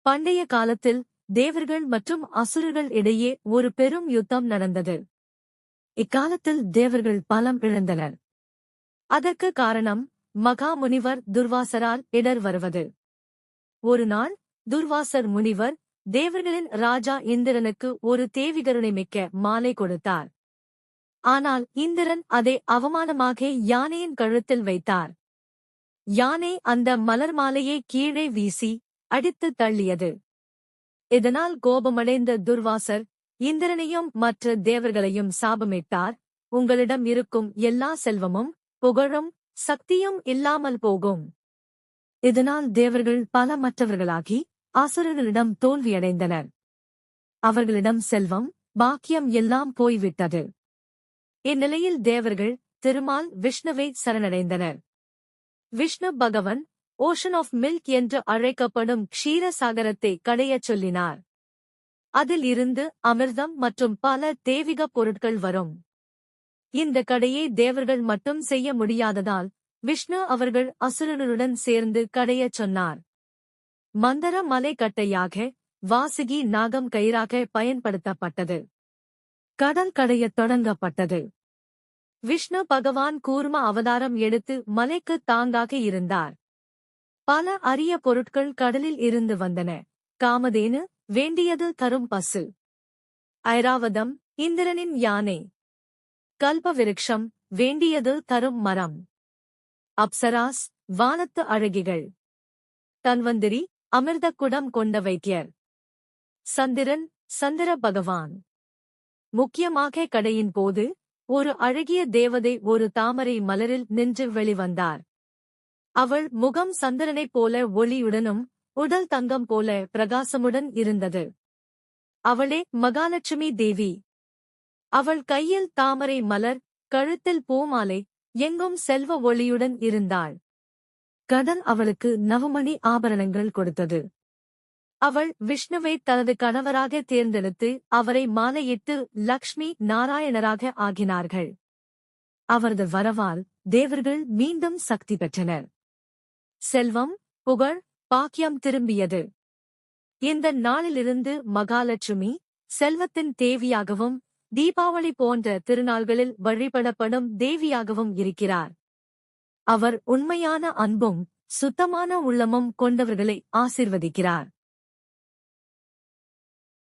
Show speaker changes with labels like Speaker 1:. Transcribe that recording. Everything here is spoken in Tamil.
Speaker 1: பண்டைய காலத்தில் தேவர்கள் மற்றும் அசுரர்கள் இடையே ஒரு பெரும் யுத்தம் நடந்தது. இக்காலத்தில் தேவர்கள் பலம் இழந்தனர். அதற்கு காரணம் மகா முனிவர் துர்வாசரால் இடர் வருவது. ஒரு நாள் துர்வாசர் முனிவர் தேவர்களின் ராஜா இந்திரனுக்கு ஒரு தேவிகருணை மிக்க மாலை கொடுத்தார். ஆனால் இந்திரன் அதை அவமானமாக யானையின் கழுத்தில் வைத்தார். யானை அந்த மலர் மாலையை கீழே வீசி அடித்து தள்ளியது. இதனால் கோபமடைந்த துர்வாசர் இந்திரனையும் மற்ற தேவர்களையும் சாபமிட்டார். உங்களிடம் இருக்கும் எல்லா செல்வமும் புகழும் சக்தியும் இல்லாமல் போகும். இதனால் தேவர்கள் பலமற்றவர்களாகி அசுரர்களிடம் தோல்வியடைந்தனர். அவர்களிடம் செல்வம் பாக்கியம் எல்லாம் போய்விட்டது. இந்நிலையில் தேவர்கள் திருமால் விஷ்ணுவை சரணடைந்தனர். விஷ்ணு பகவன் ஓஷன் ஆஃப் மில்க் என்று அழைக்கப்படும் க்ஷீரசாகரத்தை கடையச் சொல்லினார். அதில் இருந்து அமிர்தம் மற்றும் பல தெய்வீக பொருட்கள் வரும். இந்த கடையை தேவர்கள் மட்டும் செய்ய முடியாததால் விஷ்ணு அவர்கள் அசுரர்களுடன் சேர்ந்து கடையச் சொன்னார். மந்தர மலை கட்டையாக வாசுகி நாகம் கயிறாக பயன்படுத்தப்பட்டது. கடல் கடையத் தொடங்கப்பட்டது. விஷ்ணு பகவான் கூர்ம அவதாரம் எடுத்து மலைக்கு தாங்காக இருந்தார். பல அரிய பொருட்கள் கடலில் இருந்து வந்தன. காமதேனு வேண்டியது தரும் பசு, ஐராவதம் இந்திரனின் யானை, கல்பவிருக்ஷம் வேண்டியது தரும் மரம், அப்சராஸ் வானத்து அழகிகள், தன்வந்திரி அமிர்த குடம் கொண்ட வைத்தியர், சந்திரன் சந்திர பகவான். முக்கியமாக கடையின் போது ஒரு அழகிய தேவதை ஒரு தாமரை மலரில் நின்று வெளிவந்தார். அவள் முகம் சந்திரனைப் போல ஒளியுடனும் உடல் தங்கம் போல பிரகாசமுடன் இருந்தது. அவளே மகாலட்சுமி தேவி. அவள் கையில் தாமரை மலர், கழுத்தில் பூமாலை, எங்கும் செல்வ ஒளியுடன் இருந்தாள். கடல் அவளுக்கு நவமணி ஆபரணங்கள் கொடுத்தது. அவள் விஷ்ணுவை தனது கணவராக தேர்ந்தெடுத்து அவரை மாலையிட்டு லக்ஷ்மி நாராயணராக ஆகினார்கள். அவரது வரவால் தேவர்கள் மீண்டும் சக்தி பெற்றனர். செல்வம் புகழ் பாக்கியம் திரும்பியது. இந்த நாளிலிருந்து மகாலட்சுமி செல்வத்தின் தேவியாகவும் தீபாவளி போன்ற திருநாள்களில் வழிபடப்படும் தேவியாகவும் இருக்கிறார். அவர் உண்மையான அன்பும் சுத்தமான உள்ளமும் கொண்டவர்களை ஆசிர்வதிக்கிறார்.